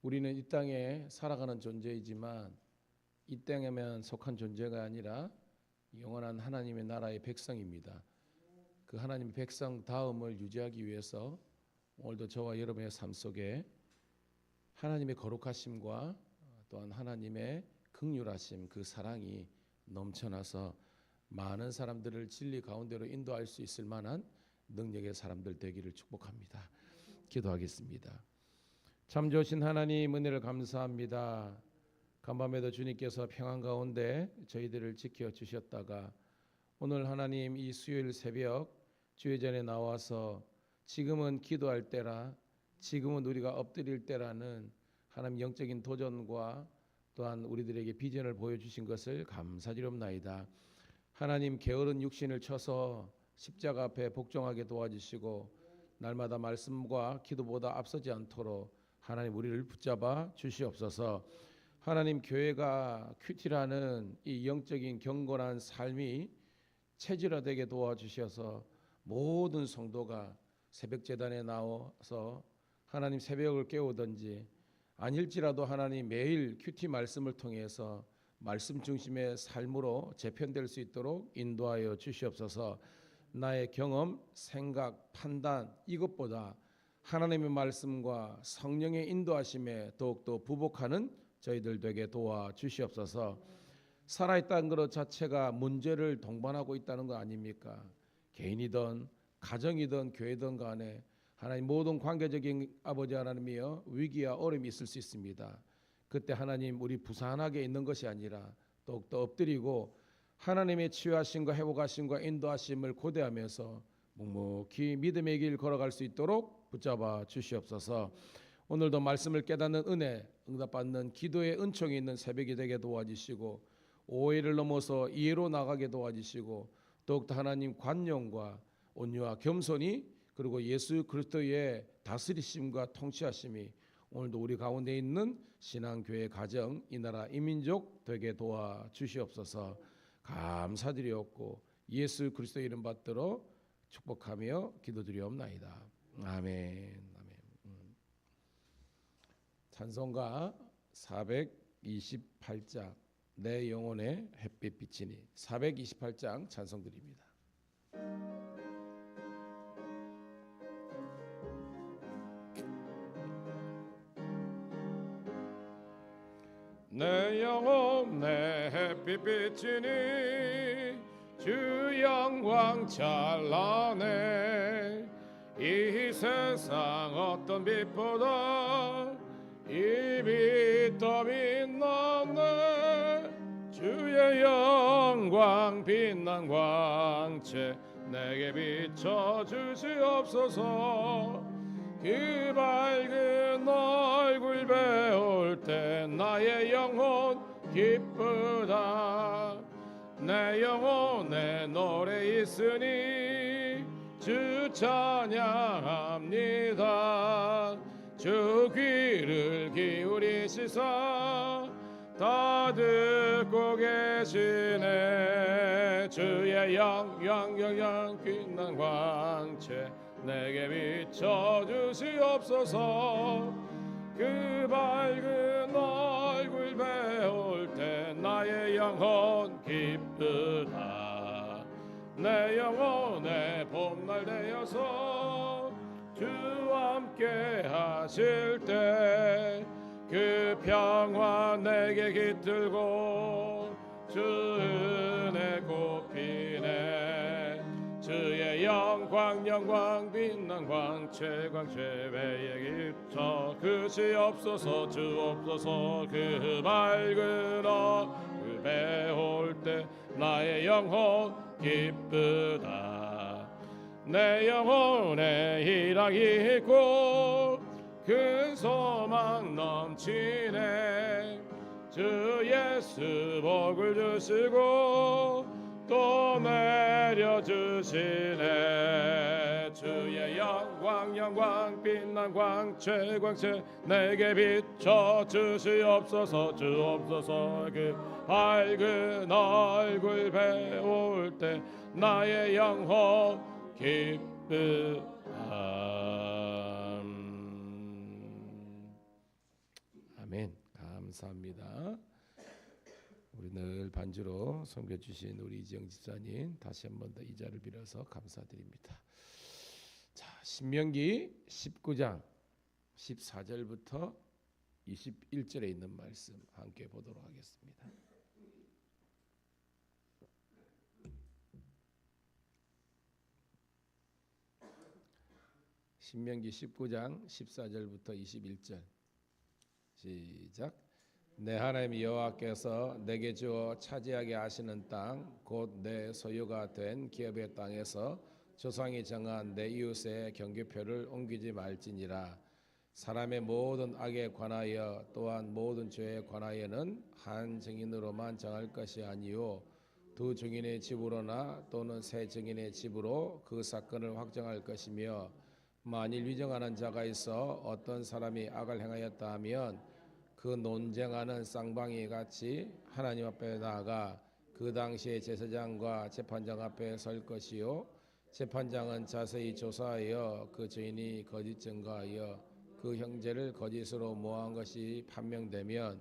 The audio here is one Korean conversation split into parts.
우리는 이 땅에 살아가는 존재이지만 이 땅에만 속한 존재가 아니라 영원한 하나님의 나라의 백성입니다. 그 하나님의 백성 다음을 유지하기 위해서 오늘도 저와 여러분의 삶 속에 하나님의 거룩하심과 또한 하나님의 긍휼하심, 그 사랑이 넘쳐나서 많은 사람들을 진리 가운데로 인도할 수 있을 만한 능력의 사람들 되기를 축복합니다. 기도하겠습니다. 참 좋으신 하나님, 은혜를 감사합니다. 간밤에도 주님께서 평안 가운데 저희들을 지켜주셨다가 오늘 하나님 이 수요일 새벽 주의 전에 나와서 지금은 기도할 때라, 지금은 우리가 엎드릴 때라는 하나님 영적인 도전과 또한 우리들에게 비전을 보여주신 것을 감사드리옵나이다. 하나님 게으른 육신을 쳐서 십자가 앞에 복종하게 도와주시고 날마다 말씀과 기도보다 앞서지 않도록 하나님 우리를 붙잡아 주시옵소서. 하나님 교회가 큐티라는 이 영적인 경건한 삶이 체질화되게 도와주셔서 모든 성도가 새벽 제단에 나와서 하나님 새벽을 깨우든지 아닐지라도 하나님 매일 큐티 말씀을 통해서 말씀 중심의 삶으로 재편될 수 있도록 인도하여 주시옵소서. 나의 경험, 생각, 판단 이것보다 하나님의 말씀과 성령의 인도하심에 더욱더 부복하는 저희들 되게 도와주시옵소서. 살아있다는 것 자체가 문제를 동반하고 있다는 거 아닙니까? 개인이든 가정이든 교회든 간에 하나님 모든 관계적인 아버지 하나님이여 위기와 어려움이 있을 수 있습니다. 그때 하나님 우리 부산하게 있는 것이 아니라 더욱더 엎드리고 하나님의 치유하심과 회복하심과 인도하심을 고대하면서 묵묵히 믿음의 길 걸어갈 수 있도록 붙잡아 주시옵소서. 오늘도 말씀을 깨닫는 은혜, 응답받는 기도의 은총이 있는 새벽이 되게 도와주시고 오해를 넘어서 이해로 나가게 도와주시고 더욱더 하나님 관용과 온유와 겸손이 그리고 예수 그리스도의 다스리심과 통치하심이 오늘도 우리 가운데 있는 신앙교회 가정, 이 나라 이민족 되게 도와주시옵소서. 감사드리옵고 예수 그리스도 이름 받들어 축복하며 기도드리옵나이다. 아멘. 찬송가 428장 내 영혼의 햇빛 비치니 428장 찬송드립니다. 내 영혼 내 햇빛 비치니 주 영광 찬란해. 이 세상 어떤 빛보다 이 빛 더 빛나네. 주의 영광 빛난 광채 내게 비춰주시옵소서. 그 밝은 얼굴 배울 때 나의 영혼 기쁘다. 내 영혼에 노래 있으니 주 찬양합니다. 주 귀를 기울이시사 다 듣고 계시네. 주의 영광 빛난 광채 내게 비춰주시옵소서. 그 밝은 얼굴 배울 때 나의 영혼 기쁘다. 내 영혼의 봄날 되어서 주와 함께 하실 때 그 평화 내게 깃들고 주 은혜 꽃피네. 주의 영광 빛난 광채 외에 기쳐 그시옵소서. 주옵소서. 그 밝은 얼굴 배울 때 나의 영혼 기쁘다. 내 영혼에 희락이 있고 큰 소망 넘치네. 주 예수 복을 주시고 또 내려주시네. 주의 영광 빛난 광채 내게 비춰주시옵소서. 주옵소서. 그 밝은 얼굴 배울 때 나의 영혼 기쁘다. 아멘. 감사합니다. 우리 늘 반주로 섬겨주신 우리 이지영 집사님 다시 한 번 더 이 자를 빌어서 감사드립니다. 자, 신명기 19장 14절부터 21절에 있는 말씀 함께 보도록 하겠습니다. 신명기 19장 14절부터 21절 시작. 내 하나님 여호와께서 내게 주어 차지하게 하시는 땅 곧 내 소유가 된 기업의 땅에서 조상이 정한 내 이웃의 경계표를 옮기지 말지니라. 사람의 모든 악에 관하여 또한 모든 죄에 관하여는 한 증인으로만 정할 것이 아니요 두 증인의 집으로나 또는 세 증인의 집으로 그 사건을 확정할 것이며 만일 위정하는 자가 있어 어떤 사람이 악을 행하였다 하면 그 논쟁하는 쌍방이 같이 하나님 앞에 나아가 그 당시에 제사장과 재판장 앞에 설 것이요 재판장은 자세히 조사하여 그 죄인이 거짓 증거하여 그 형제를 거짓으로 모한 것이 판명되면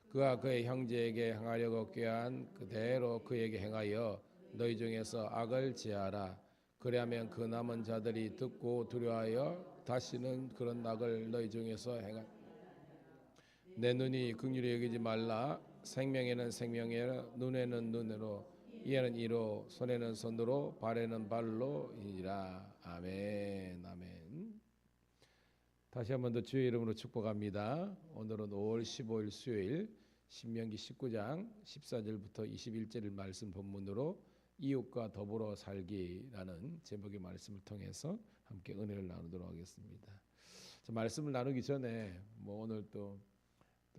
그가 그의 형제에게 행하려고 꾀한 그대로 그에게 행하여 너희 중에서 악을 제하라. 그리하면 그 남은 자들이 듣고 두려워하여 다시는 그런 악을 너희 중에서 행하. 내 눈이 긍휼히 여기지 말라. 생명에는 생명이라 눈에는 눈으로 이에는 이로 손에는 손으로 발에는 발로이니라. 아멘. 아멘. 다시 한 번 더 주의 이름으로 축복합니다. 오늘은 5월 15일 수요일 신명기 19장 14절부터 21절 말씀 본문으로 이웃과 더불어 살기라는 제목의 말씀을 통해서 함께 은혜를 나누도록 하겠습니다. 자, 말씀을 나누기 전에 오늘 또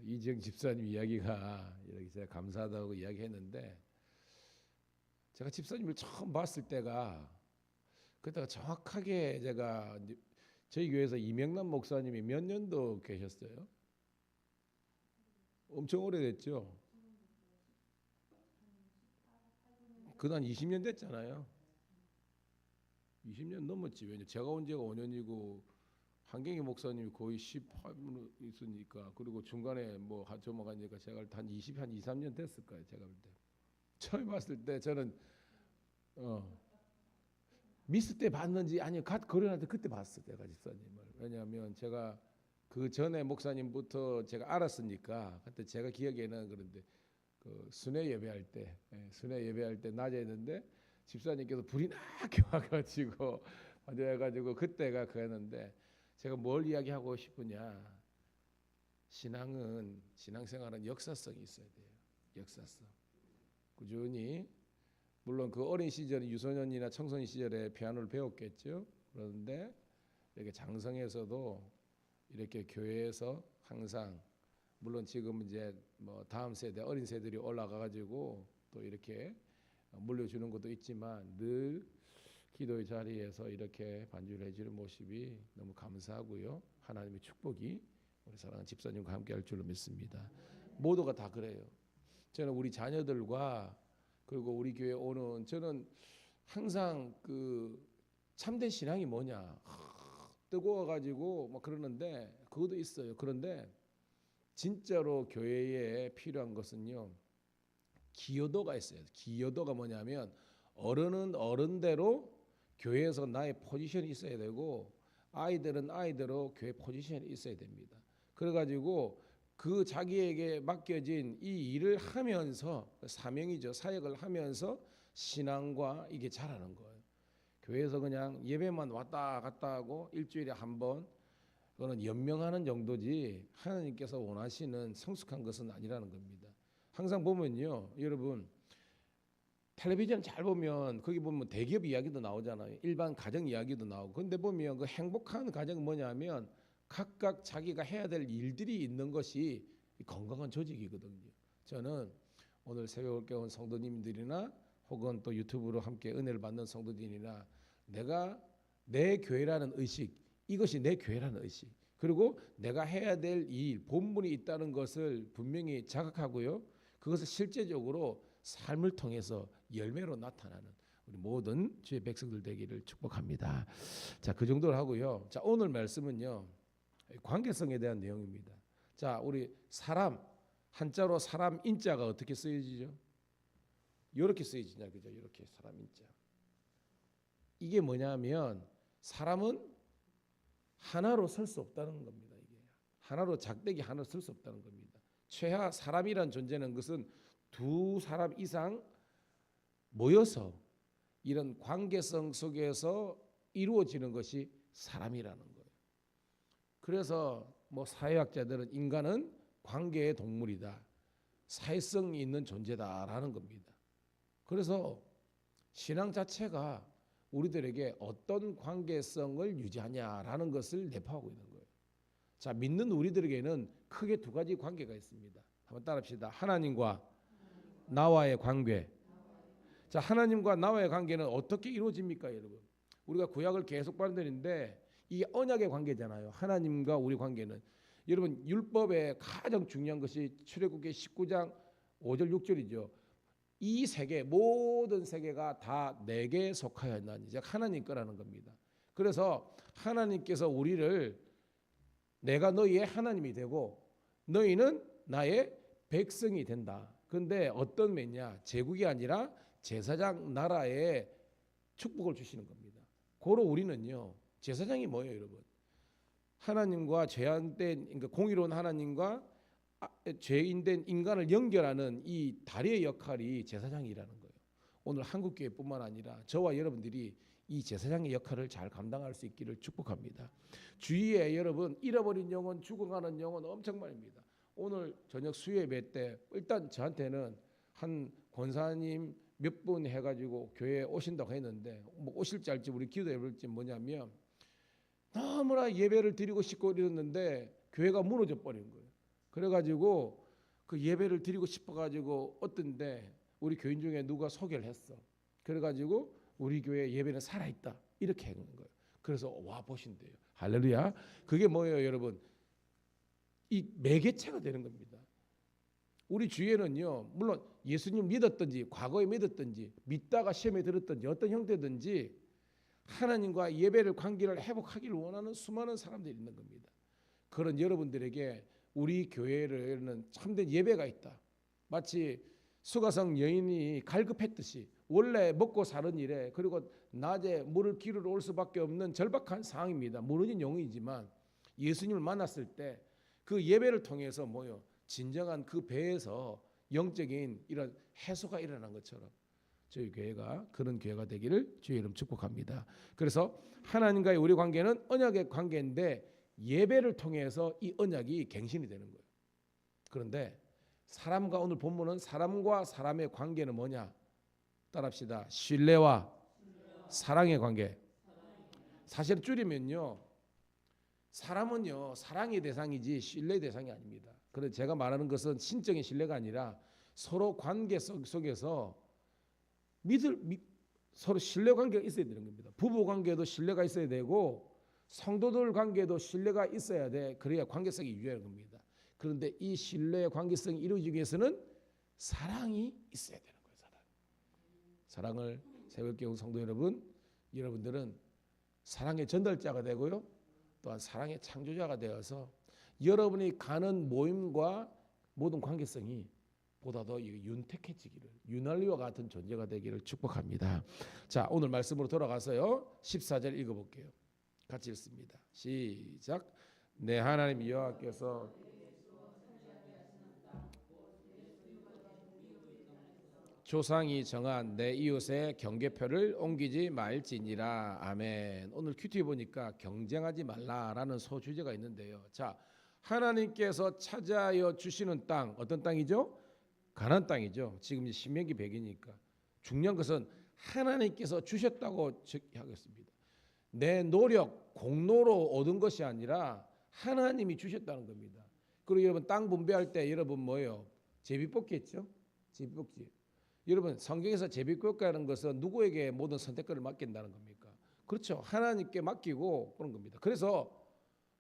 이지영 집사님 이야기가 이렇게 제가 감사하다고 이야기했는데 제가 집사님을 처음 봤을 때가 그때가 정확하게 제가 저희 교회에서 이명남 목사님이 몇 년도 계셨어요? 엄청 오래됐죠? 그dan 20년 됐잖아요. 20년 넘었지. 왜냐 제가 온 지가 5년이고 한경희 목사님이 거의 18년 있으니까 그리고 중간에 뭐 점호가니까 제가 한 2, 3년 됐을 거예요. 제가 볼 때. 처음 봤을 때 저는 미스 때 봤는지 아니요 갓 거론할 때 그때 봤어요. 제가 집사님을. 왜냐하면 제가 그 전에 목사님부터 제가 알았으니까 그때 제가 기억에는 그런데 그 순회 예배할 때 낮에 했는데 집사님께서 불이 나게 와가지고 환장해가지고 그때가 그랬는데 제가 뭘 이야기하고 싶으냐 신앙생활은 역사성이 있어야 돼요. 역사성 꾸준히 물론 그 어린 시절 유소년이나 청소년 시절에 피아노를 배웠겠죠. 그런데 이렇게 장성에서도 이렇게 교회에서 항상 물론 지금 이제 뭐 다음 세대 어린 세들이 올라가 가지고 또 이렇게 물려주는 것도 있지만 늘 기도의 자리에서 이렇게 반주를 해주는 모습이 너무 감사하고요. 하나님의 축복이 우리 사랑하는 집사님과 함께할 줄로 믿습니다. 모두가 다 그래요. 저는 우리 자녀들과 그리고 우리 교회 오는 저는 항상 그 참된 신앙이 뭐냐 뜨거워가지고 막 그러는데 그것도 있어요. 그런데 진짜로 교회에 필요한 것은요 기여도가 있어요. 기여도가 뭐냐면 어른은 어른대로 교회에서 나의 포지션이 있어야 되고 아이들은 아이대로 교회 포지션이 있어야 됩니다. 그래가지고 그 자기에게 맡겨진 이 일을 하면서 사명이죠. 사역을 하면서 신앙과 이게 자라는 거예요. 교회에서 그냥 예배만 왔다 갔다 하고 일주일에 한 번 그거는 연명하는 정도지 하나님께서 원하시는 성숙한 것은 아니라는 겁니다. 항상 보면요 여러분 텔레비전 잘 보면 거기 보면 대기업 이야기도 나오잖아요. 일반 가정 이야기도 나오고 근데 보면 그 행복한 가정은 뭐냐면 각각 자기가 해야 될 일들이 있는 것이 건강한 조직이거든요. 저는 오늘 새벽에 온 성도님들이나 혹은 또 유튜브로 함께 은혜를 받는 성도들이나 내가 내 교회라는 의식 이것이 내 교회라는 의식 그리고 내가 해야 될 일 본분이 있다는 것을 분명히 자각하고요. 그것을 실제적으로 삶을 통해서 열매로 나타나는 우리 모든 주의 백성들 되기를 축복합니다. 자, 그 정도로 하고요. 자, 오늘 말씀은요. 관계성에 대한 내용입니다. 자, 우리 사람 한자로 사람 인자가 어떻게 쓰여지죠? 이렇게 쓰여지냐, 그죠? 이렇게 사람 인자. 이게 뭐냐면 사람은 하나로 설 수 없다는 겁니다. 이게 하나로 작대기 하나로 설 수 없다는 겁니다. 최하 사람이란 존재는 것은 두 사람 이상 모여서 이런 관계성 속에서 이루어지는 것이 사람이라는 거예요. 그래서 뭐 사회학자들은 인간은 관계의 동물이다, 사회성이 있는 존재다라는 겁니다. 그래서 신앙 자체가 우리들에게 어떤 관계성을 유지하냐라는 것을 내포하고 있는 거예요. 자, 믿는 우리들에게는 크게 두 가지 관계가 있습니다. 한번 따라합시다. 하나님과 나와의 관계. 자, 하나님과 나와의 관계는 어떻게 이루어집니까, 여러분? 우리가 구약을 계속 받는데 이게 언약의 관계잖아요. 하나님과 우리 관계는. 여러분, 율법의 가장 중요한 것이 출애굽기 19장 5절 6절이죠. 이 세계, 모든 세계가 다 내게 속하였나니, 즉 하나님 거라는 겁니다. 그래서 하나님께서 우리를 내가 너희의 하나님이 되고 너희는 나의 백성이 된다. 그런데 어떤 면이냐? 제국이 아니라 제사장 나라에 축복을 주시는 겁니다. 고로 우리는요, 제사장이 뭐예요, 여러분? 하나님과 죄인된, 그러니까 공의로운 하나님과 죄인된 인간을 연결하는 이 다리의 역할이 제사장이라는 거예요. 오늘 한국교회뿐만 아니라 저와 여러분들이 이 제사장의 역할을 잘 감당할 수 있기를 축복합니다. 주위에 여러분 잃어버린 영혼, 죽어가는 영혼 엄청 많습니다. 오늘 저녁 수요예배 때 일단 저한테는 한 권사님 몇 분 해가지고 교회에 오신다고 했는데 뭐 오실지 알지 우리 기도해 볼지 뭐냐면 너무나 예배를 드리고 싶고 이랬는데 교회가 무너져 버린 거예요. 그래가지고 그 예배를 드리고 싶어가지고 어떤데 우리 교인 중에 누가 소개를 했어. 그래가지고 우리 교회 예배는 살아있다 이렇게 하는 거예요. 그래서 와 보신대요. 할렐루야. 그게 뭐예요, 여러분? 이 매개체가 되는 겁니다. 우리 주위에는요, 물론 예수님 믿었든지 과거에 믿었든지 믿다가 시험에 들었든지 어떤 형태든지 하나님과 예배를 관계를 회복하기를 원하는 수많은 사람들이 있는 겁니다. 그런 여러분들에게 우리 교회에는 참된 예배가 있다. 마치 수가성 여인이 갈급했듯이 원래 먹고 사는 일에 그리고 낮에 물을 기르러 올 수밖에 없는 절박한 상황입니다. 무너진 영혼이지만 예수님을 만났을 때 그 예배를 통해서 뭐요? 진정한 그 배에서 영적인 이런 해소가 일어난 것처럼 저희 교회가 그런 교회가 되기를 주의 이름 축복합니다. 그래서 하나님과의 우리 관계는 언약의 관계인데 예배를 통해서 이 언약이 갱신이 되는 거예요. 그런데 사람과 오늘 본문은 사람과 사람의 관계는 뭐냐? 따라합시다. 신뢰와 사랑의 관계. 사실 줄이면요, 사람은요 사랑의 대상이지 신뢰의 대상이 아닙니다. 그래서 제가 말하는 것은 신적인 신뢰가 아니라 서로 관계 속에서 서로 신뢰 관계가 있어야 되는 겁니다. 부부 관계도 신뢰가 있어야 되고 성도들 관계도 신뢰가 있어야 돼. 그래야 관계성이 유지하는 겁니다. 그런데 이 신뢰의 관계성이 이루어지기 위해서는 사랑이 있어야 되는 거예요. 사랑을 새벽교회 성도 여러분, 여러분들은 사랑의 전달자가 되고요, 또한 사랑의 창조자가 되어서 여러분이 가는 모임과 모든 관계성이 보다 더 윤택해지기를, 윤활유와 같은 존재가 되기를 축복합니다. 자, 오늘 말씀으로 돌아가서요 14절 읽어볼게요. 같이 읽습니다. 시작. 내 하나님 여호와께서 조상이 정한 내 이웃의 경계표를 옮기지 말지니라. 아멘. 오늘 큐티에 보니까 경쟁하지 말라라는 소주제가 있는데요. 자, 하나님께서 차지하여 주시는 땅, 어떤 땅이죠? 가나안 땅이죠. 지금 신명기 100이니까 중요한 것은 하나님께서 주셨다고 하겠습니다. 내 노력, 공로로 얻은 것이 아니라 하나님이 주셨다는 겁니다. 그리고 여러분 땅 분배할 때 여러분 뭐예요? 제비뽑기했죠? 제비뽑기. 여러분 성경에서 제비뽑기라는 것은 누구에게 모든 선택권을 맡긴다는 겁니까? 그렇죠. 하나님께 맡기고 그런 겁니다. 그래서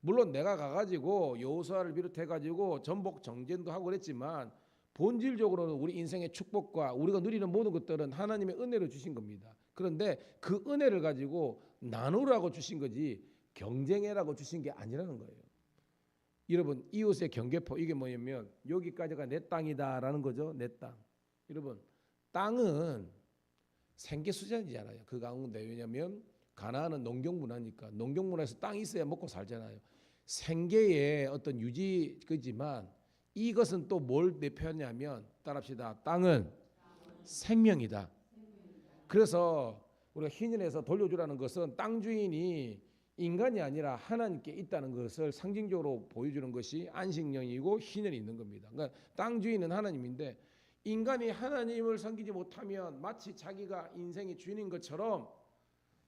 물론 내가 가가지고 여호수아를 비롯해가지고 전복 정전도 하고 그랬지만 본질적으로는 우리 인생의 축복과 우리가 누리는 모든 것들은 하나님의 은혜로 주신 겁니다. 그런데 그 은혜를 가지고 나누라고 주신 거지 경쟁해라고 주신 게 아니라는 거예요. 여러분 이웃의 경계포 이게 뭐냐면 여기까지가 내 땅이다라는 거죠. 내 땅. 여러분 땅은 생계수단이잖아요. 그 가운데 왜냐하면 가나안은 농경 문화니까 농경 문화에서 땅이 있어야 먹고 살잖아요. 생계의 어떤 유지 그지만 이것은 또 뭘 대표하냐면 따라합시다. 땅은 생명이다. 그래서 우리가 신년에서 돌려주라는 것은 땅 주인이 인간이 아니라 하나님께 있다는 것을 상징적으로 보여주는 것이 안식령이고 신년이 있는 겁니다. 그러니까 땅 주인은 하나님인데 인간이 하나님을 섬기지 못하면 마치 자기가 인생의 주인인 것처럼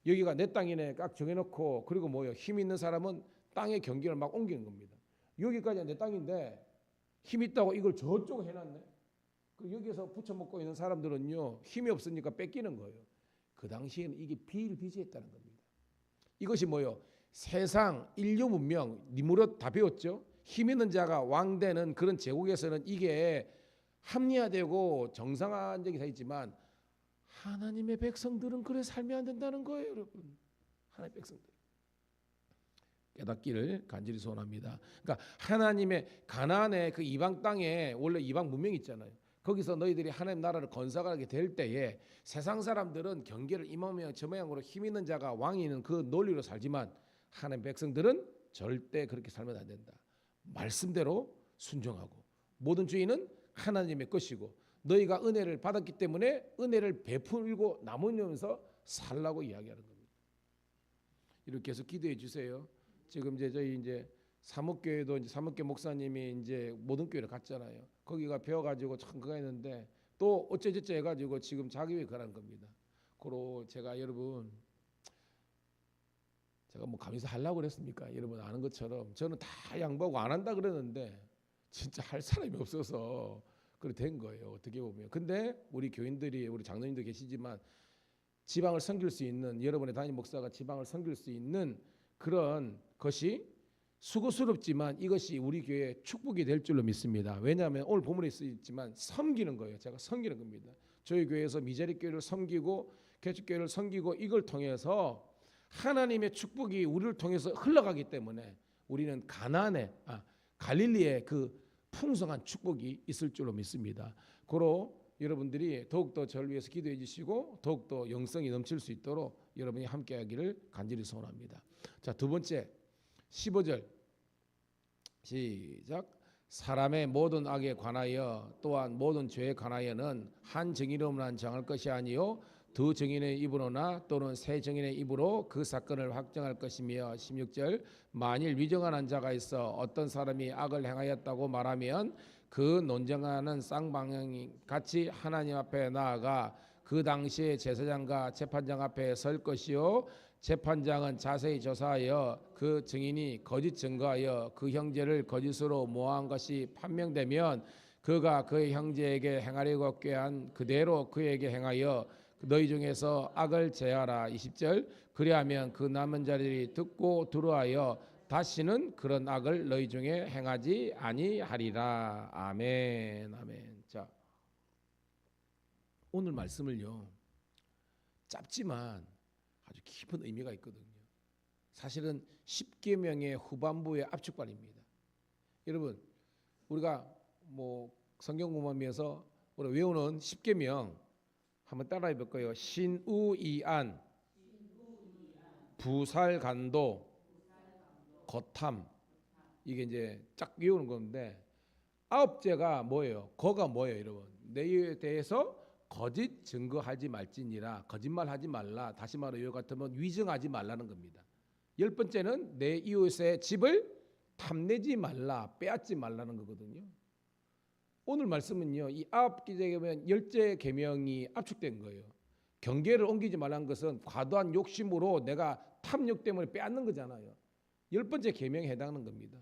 여기가 내 땅이네 딱 정해놓고 그리고 뭐요 힘 있는 사람은 땅의 경계를 막 옮기는 겁니다. 여기까지 내 땅인데 힘 있다고 이걸 저쪽 해놨네. 그 여기서 붙여먹고 있는 사람들은요 힘이 없으니까 뺏기는 거예요. 그 당시에는 이게 비일비재했다는 겁니다. 이것이 뭐요? 세상 인류 문명 니무롯 다 배웠죠. 힘 있는 자가 왕되는 그런 제국에서는 이게 합리화되고 정상화적인 사이지만 하나님의 백성들은 그래 살면 안 된다는 거예요, 여러분. 하나님의 백성들 깨닫기를 간절히 소원합니다. 그러니까 하나님의 가나안의 그 이방 땅에 원래 이방 문명이 있잖아요. 거기서 너희들이 하나님 나라를 건설하게 될 때에 세상 사람들은 경계를 이 모양 저 모양으로 힘 있는 자가 왕이 있는 그 논리로 살지만 하나님 백성들은 절대 그렇게 살면 안 된다. 말씀대로 순종하고 모든 주인은 하나님의 것이고 너희가 은혜를 받았기 때문에 은혜를 베풀고 나누면서 살라고 이야기하는 겁니다. 이렇게 해서 기도해 주세요. 지금 저희 사목교회도 사목교 목사님이 모든 교회를 갔잖아요. 거기가 배워가지고 참 그거 했는데 또 어쩌저쩌 해가지고 지금 자기 왜 그러는 겁니다. 그로 제가 여러분 제가 뭐 가면서 하려고 그랬습니까? 여러분 아는 것처럼 저는 다 양보하고 안 한다 그랬는데 진짜 할 사람이 없어서 그렇게 된 거예요. 어떻게 보면. 근데 우리 교인들이 우리 장로님도 계시지만 지방을 섬길 수 있는 여러분의 담임 목사가 지방을 섬길 수 있는 그런 것이 수고스럽지만 이것이 우리 교회의 축복이 될 줄로 믿습니다. 왜냐하면 오늘 본문에 쓰였지만 섬기는 거예요. 제가 섬기는 겁니다. 저희 교회에서 미자리 교회를 섬기고 개척교회를 섬기고 이걸 통해서 하나님의 축복이 우리를 통해서 흘러가기 때문에 우리는 갈릴리의 그 풍성한 축복이 있을 줄로 믿습니다. 고로 여러분들이 더욱더 저를 위해서 기도해 주시고 더욱더 영성이 넘칠 수 있도록 여러분이 함께하기를 간절히 소원합니다. 자, 두 번째 15절 시작. 사람의 모든 악에 관하여 또한 모든 죄에 관하여는 한 정의로만 정할 것이 아니요 두 정인의 입으로나 또는 세 정인의 입으로 그 사건을 확정할 것이며 16절 만일 위정한 자가 있어 어떤 사람이 악을 행하였다고 말하면 그 논쟁하는 쌍방향이 같이 하나님 앞에 나아가 그 당시에 제사장과 재판장 앞에 설 것이요 재판장은 자세히 조사하여 그 증인이 거짓 증거하여 그 형제를 거짓으로 모한 것이 판명되면 그가 그의 형제에게 행하려고 꾀한 그대로 그에게 행하여 너희 중에서 악을 제하라. 20절 그리하면 그 남은 자들이 듣고 두려워하여 다시는 그런 악을 너희 중에 행하지 아니하리라. 아멘. 아멘. 자, 오늘 말씀을요 짧지만 아주 깊은 의미가 있거든요. 사실은 10계명의 후반부의 압축반입니다. 여러분 우리가 뭐 성경 공부하면서 우리가 외우는 10계명 한번 따라해 볼까요? 신우이안, 부살간도, 거탐 이게 쫙 외우는 건데 아홉째가 뭐예요? 거가 뭐예요, 여러분? 내에 대해서 거짓 증거하지 말지니라. 거짓말하지 말라. 다시 말해 이와 같으면 위증하지 말라는 겁니다. 10번째는 내 이웃의 집을 탐내지 말라, 빼앗지 말라는 거거든요. 오늘 말씀은요, 이 9개면 10째 계명이 압축된 거예요. 경계를 옮기지 말라는 것은 과도한 욕심으로 내가 탐욕 때문에 빼앗는 거잖아요. 10번째 계명에 해당하는 겁니다.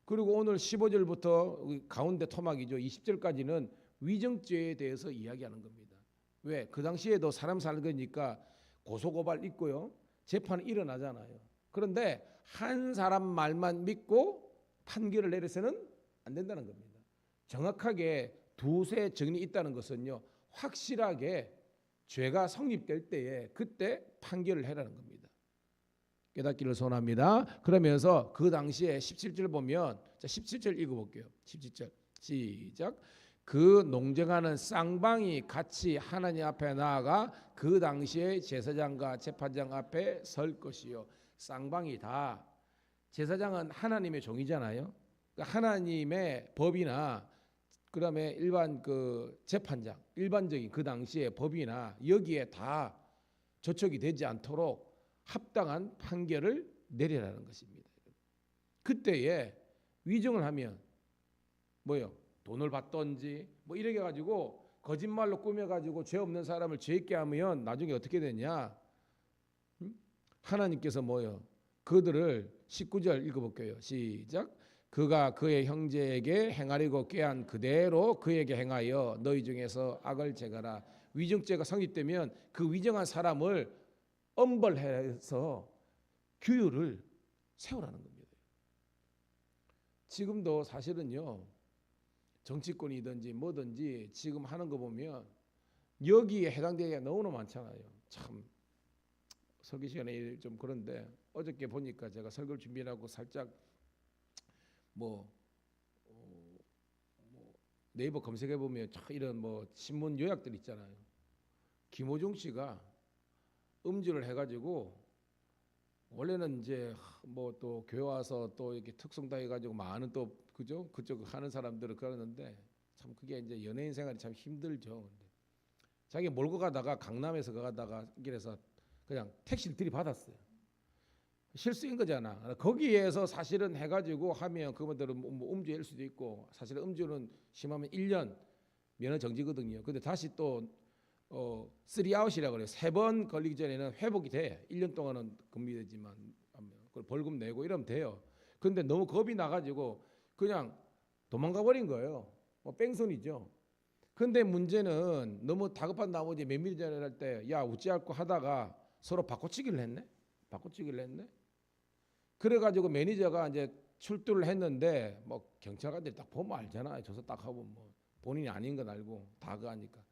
그리고 오늘 15절부터 가운데 토막이죠. 20절까지는 위증죄에 대해서 이야기하는 겁니다. 왜? 그 당시에도 사람 살거니까 고소고발 있고요. 재판이 일어나잖아요. 그런데 한 사람 말만 믿고 판결을 내려서는 안 된다는 겁니다. 정확하게 두세 증인이 있다는 것은요, 확실하게 죄가 성립될 때에 그때 판결을 해라는 겁니다. 깨닫기를 소원합니다. 그러면서 그 당시에 17절 보면, 자 17절 읽어볼게요. 17절 시작. 그 농정하는 쌍방이 같이 하나님 앞에 나아가 그 당시에 제사장과 재판장 앞에 설 것이요. 쌍방이 다, 제사장은 하나님의 종이잖아요. 그러니까 하나님의 법이나 그다음에 일반 그 재판장, 일반적인 그 당시의 법이나 여기에 다 저촉이 되지 않도록 합당한 판결을 내리라는 것입니다. 그때에 위증을 하면 뭐요? 돈을 받던지 뭐 이렇게 가지고 거짓말로 꾸며 가지고 죄 없는 사람을 죄 있게 하면 나중에 어떻게 되냐? 하나님께서 뭐요? 그들을 19절 읽어볼게요. 시작. 그가 그의 형제에게 행하려고 꾀한 그대로 그에게 행하여 너희 중에서 악을 제거라. 위증죄가 성립되면 그 위증한 사람을 엄벌해서 규율을 세우라는 겁니다. 지금도 사실은요, 정치권이든지 뭐든지 지금 하는 거 보면 여기에 해당되기가 너무나 많잖아요. 참 설교 시간에 좀 그런데 어저께 보니까 제가 설교를 준비하고 살짝 뭐 네이버 검색해 보면 이런 뭐 신문 요약들 있잖아요. 김호중 씨가 음주를 해가지고 원래는 이제 뭐 또 교회 와서 또 이렇게 특성다 해가지고 많은 또 그죠 그쪽 하는 사람들을 그러는데 참 그게 이제 연예인 생활이 참 힘들죠. 자기 몰고 가다가 강남에서 가다가 길에서 그냥 택시를 들이받았어요. 실수인 거잖아. 거기에서 사실은 해가지고 하면 그분들은 뭐 음주일 수도 있고, 사실은 음주는 심하면 1년 면허 정지거든요. 근데 다시 또 3아웃이라고 그래요. 3번 걸리기 전에는 회복이 돼. 1년 동안은 금리되지만 그걸 벌금 내고 이러면 돼요. 근데 너무 겁이 나가지고 그냥 도망가 버린 거예요. 뭐 뺑소니죠. 근데 문제는 너무 다급한 나머지 면밀히 전화할 때 야 우찌할거 하다가 서로 바꿔치기를 했네. 그래가지고 매니저가 이제 출두를 했는데 뭐 경찰관들이 딱 보면 알잖아요. 저서 딱 하고 뭐 본인이 아닌 건 알고 다 그하니까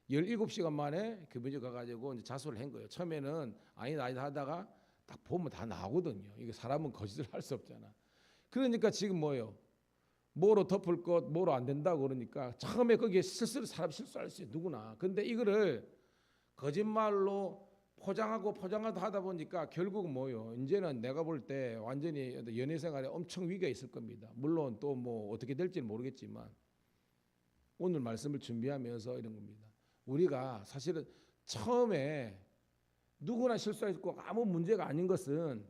17시간 만에 그 매니저 가가지고 이제 자수를 한 거예요. 처음에는 아니다 하다가 딱 보면 다 나오거든요. 이게 사람은 거짓을 할 수 없잖아. 그러니까 지금 뭐예요? 뭐로 덮을 것, 뭐로 안 된다고 그러니까 처음에 거기에 사람 실수할 수 있어요. 누구나. 근데 이거를 거짓말로 포장하다 하다 보니까 결국은 뭐요? 이제는 내가 볼 때 완전히 연애 생활에 엄청 위기가 있을 겁니다. 물론 또 뭐 어떻게 될지는 모르겠지만 오늘 말씀을 준비하면서 이런 겁니다. 우리가 사실은 처음에 누구나 실수했고 아무 문제가 아닌 것은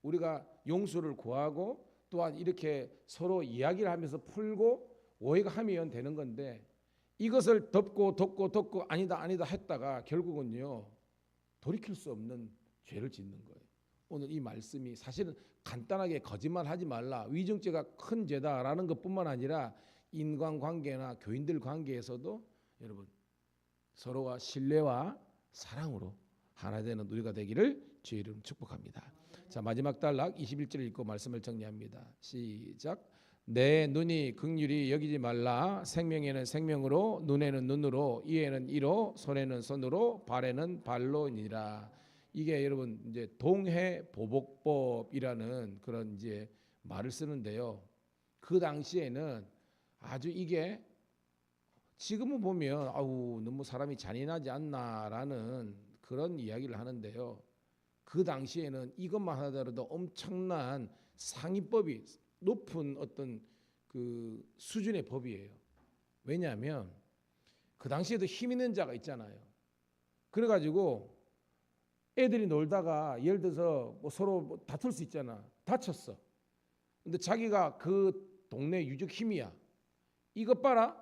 우리가 용서를 구하고 또한 이렇게 서로 이야기를 하면서 풀고 오해가 하면 되는 건데 이것을 덮고 아니다 했다가 결국은요 돌이킬 수 없는 죄를 짓는 거예요. 오늘 이 말씀이 사실은 간단하게 거짓말하지 말라, 위증죄가 큰 죄다라는 것뿐만 아니라 인간관계나 교인들 관계에서도 여러분 서로와 신뢰와 사랑으로 하나 되는 우리가 되기를 주의 이름 축복합니다. 자, 마지막 단락 21절 읽고 말씀을 정리합니다. 시작. 내 눈이 긍휼히 여기지 말라. 생명에는 생명으로, 눈에는 눈으로, 이에는 이로, 손에는 손으로, 발에는 발로니라. 이게 여러분 이제 동해보복법이라는 그런 이제 말을 쓰는데요. 그 당시에는 아주 이게 지금은 보면 아우 너무 사람이 잔인하지 않나라는 그런 이야기를 하는데요. 그 당시에는 이것만 하더라도 엄청난 상위법이 높은 어떤 그 수준의 법이에요. 왜냐하면 그 당시에도 힘 있는 자가 있잖아요. 그래가지고 애들이 놀다가 예를 들어서 뭐 서로 뭐 다툴 수 있잖아. 다쳤어. 근데 자기가 그 동네 유적 힘이야. 이것 봐라.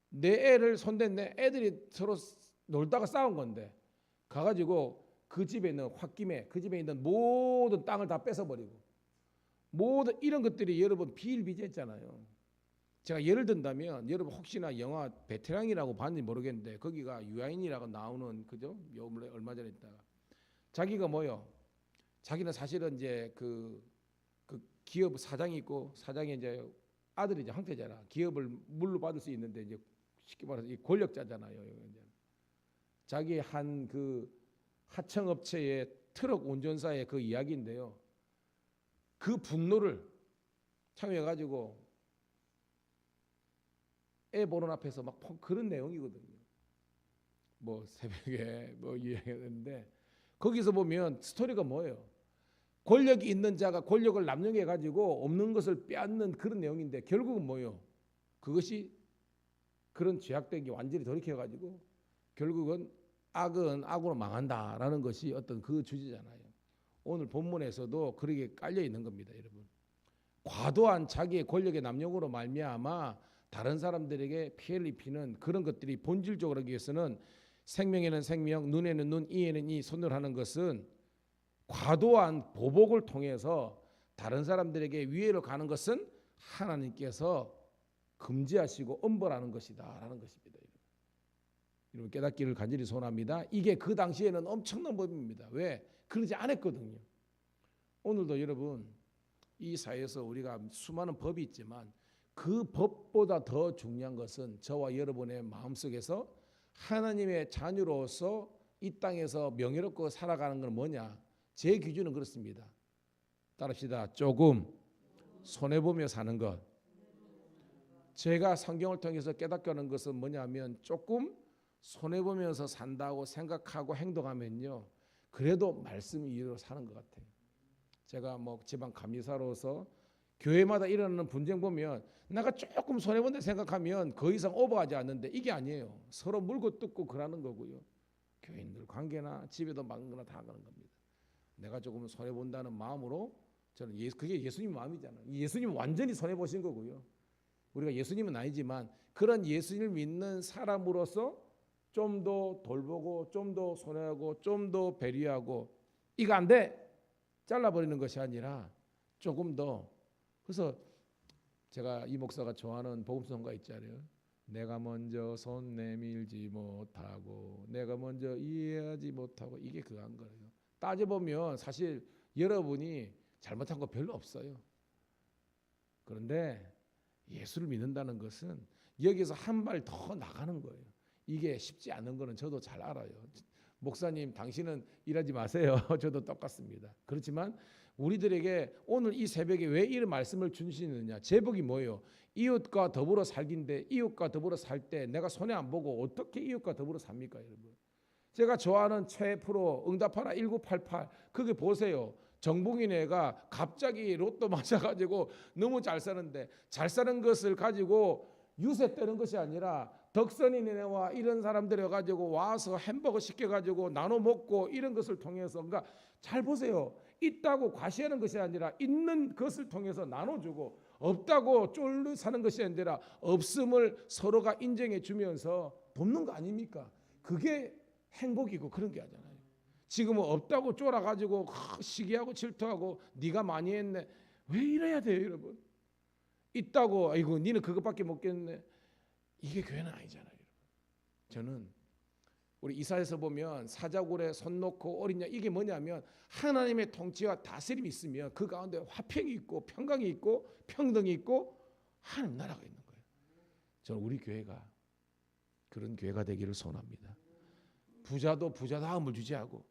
내 애를 손댔네. 애들이 서로 놀다가 싸운 건데 가가지고 그 집에 있는 홧김에 그 집에 있는 모든 땅을 다 뺏어버리고 모든 이런 것들이 여러분 비일비재했잖아요. 제가 예를 든다면 여러분 혹시나 영화 베테랑이라고 봤는지 모르겠는데 거기가 유아인이라고 나오는 그죠? 얼마 전에 있다가 자기가 뭐요? 자기는 사실은 이제 그 기업 사장이 있고 사장이 이제 아들이 이제 황태자라 기업을 물로 받을 수 있는데 이제 쉽게 말해서 이 권력자잖아요. 자기 한 그 하청업체에 트럭 운전사의 그 이야기인데요. 그 분노를 참여해가지고 애 보는 앞에서 막 그런 내용이거든요. 뭐 새벽에 뭐 이야기했는데 거기서 보면 스토리가 뭐예요? 권력이 있는 자가 권력을 남용해 가지고 없는 것을 빼앗는 그런 내용인데 결국은 뭐예요? 그것이 그런 죄악된 게 완전히 돌이켜 가지고 결국은 악은 악으로 망한다라는 것이 어떤 그 주제잖아요. 오늘 본문에서도 그렇게 깔려 있는 겁니다, 여러분. 과도한 자기의 권력의 남용으로 말미암아 다른 사람들에게 피해를 입히는 그런 것들이 본질적으로 하기 위해서는 생명에는 생명, 눈에는 눈, 이에는 이, 손으로 하는 것은 과도한 보복을 통해서 다른 사람들에게 위해를 가는 것은 하나님께서 금지하시고 엄벌하는 것이다라는 것입니다. 여러분 깨닫기를 간절히 소원합니다. 이게 그 당시에는 엄청난 법입니다. 왜? 그러지 않았거든요. 오늘도 여러분 이 사회에서 우리가 수많은 법이 있지만 그 법보다 더 중요한 것은 저와 여러분의 마음속에서 하나님의 자녀로서 이 땅에서 명예롭고 살아가는 건 뭐냐? 제 기준은 그렇습니다. 따릅시다. 조금 손해보며 사는 것. 제가 성경을 통해서 깨닫게 하는 것은 뭐냐면 조금 손해보면서 산다고 생각하고 행동하면요. 그래도 말씀 이대로 사는 것 같아요. 제가 뭐 지방 감리사로서 교회마다 일어나는 분쟁 보면 내가 조금 손해본다 생각하면 더 이상 오버하지 않는데 이게 아니에요. 서로 물고 뜯고 그러는 거고요. 교인들 관계나 집에도 막거나 다 그런 겁니다. 내가 조금 손해본다는 마음으로 저는 그게 예수님 마음이잖아요. 예수님은 완전히 손해보신 거고요. 우리가 예수님은 아니지만 그런 예수님을 믿는 사람으로서 좀 더 돌보고 좀 더 손해하고 좀 더 배려하고 이거 안 돼! 잘라버리는 것이 아니라 조금 더. 그래서 제가 이 목사가 좋아하는 복음성가 있잖아요. 내가 먼저 손 내밀지 못하고 내가 먼저 이해하지 못하고 이게 그한 거예요. 따져보면 사실 여러분이 잘못한 거 별로 없어요. 그런데 예수를 믿는다는 것은 여기서 한 발 더 나가는 거예요. 이게 쉽지 않은 거는 저도 잘 알아요. 목사님 당신은 일하지 마세요. 저도 똑같습니다. 그렇지만 우리들에게 오늘 이 새벽에 왜 이런 말씀을 주시느냐. 제목이 뭐예요? 이웃과 더불어 살기인데 이웃과 더불어 살 때 내가 손해 안 보고 어떻게 이웃과 더불어 삽니까, 여러분? 제가 좋아하는 최 프로 응답하라 1988 그게 보세요. 정봉인 애가 갑자기 로또 맞아가지고 너무 잘 사는데 잘 사는 것을 가지고 유세 떠는 것이 아니라 덕선인 애와 이런 사람들이 가지고 와서 햄버거 시켜가지고 나눠 먹고 이런 것을 통해서 그러니까 잘 보세요. 있다고 과시하는 것이 아니라 있는 것을 통해서 나눠주고 없다고 쫄르 사는 것이 아니라 없음을 서로가 인정해 주면서 돕는 거 아닙니까? 그게 행복이고 그런 게 아니잖아요. 지금은 없다고 쫄아가지고 시기하고 질투하고 네가 많이 했네. 왜 이래야 돼요, 여러분? 있다고 아이고 니는 그것밖에 못 겠네. 이게 교회는 아니잖아요. 저는 우리 이사에서 보면 사자굴에 손 놓고 어린 양 이게 뭐냐면 하나님의 통치와 다스림이 있으면 그 가운데 화평이 있고 평강이 있고 평등이 있고 하나님 나라가 있는 거예요. 저는 우리 교회가 그런 교회가 되기를 소원합니다. 부자도 부자다움을 유지하고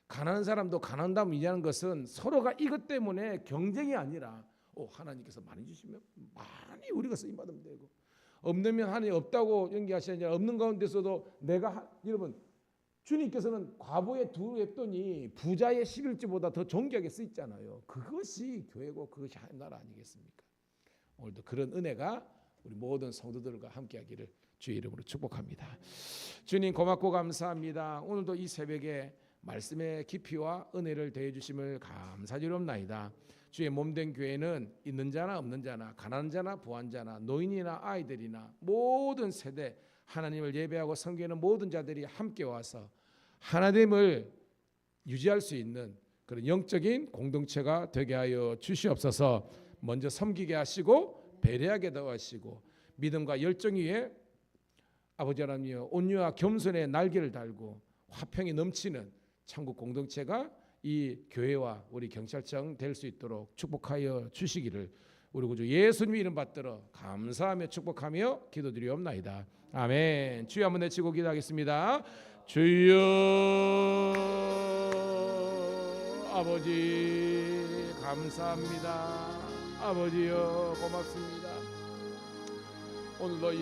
가난한 사람도 가난다움을 유지하는 것은 서로가 이것 때문에 경쟁이 아니라 하나님께서 많이 주시면 많이 우리가 쓰임받으면 되고 없으면 하나님 없다고 연기하시는 게 없는 가운데서도 여러분 주님께서는 과부의 두 웹돈이 부자의 11조보다 더 존귀하게 쓰였잖아요. 그것이 교회고 그것이 하나님 나라 아니겠습니까? 오늘도 그런 은혜가 우리 모든 성도들과 함께하기를 주의 이름으로 축복합니다. 주님 고맙고 감사합니다. 오늘도 이 새벽에 말씀의 깊이와 은혜를 더해 주심을 감사드리옵나이다. 주의 몸된 교회는 있는 자나 없는 자나 가난한 자나 부한 자나 노인이나 아이들이나 모든 세대 하나님을 예배하고 섬기는 모든 자들이 함께 와서 하나님을 유지할 수 있는 그런 영적인 공동체가 되게 하여 주시옵소서. 먼저 섬기게 하시고 배려하게 하시고 믿음과 열정 위에 아버지 하나님이여 온유와 겸손의 날개를 달고 화평이 넘치는 천국 공동체가 이 교회와 우리 경찰청 될 수 있도록 축복하여 주시기를 우리 구주 예수님 이름 받들어 감사하며 축복하며 기도드리옵나이다. 아멘. 주여 한번 외치고 기도하겠습니다. 주여 아버지 감사합니다. 아버지여 고맙습니다. 오늘도 이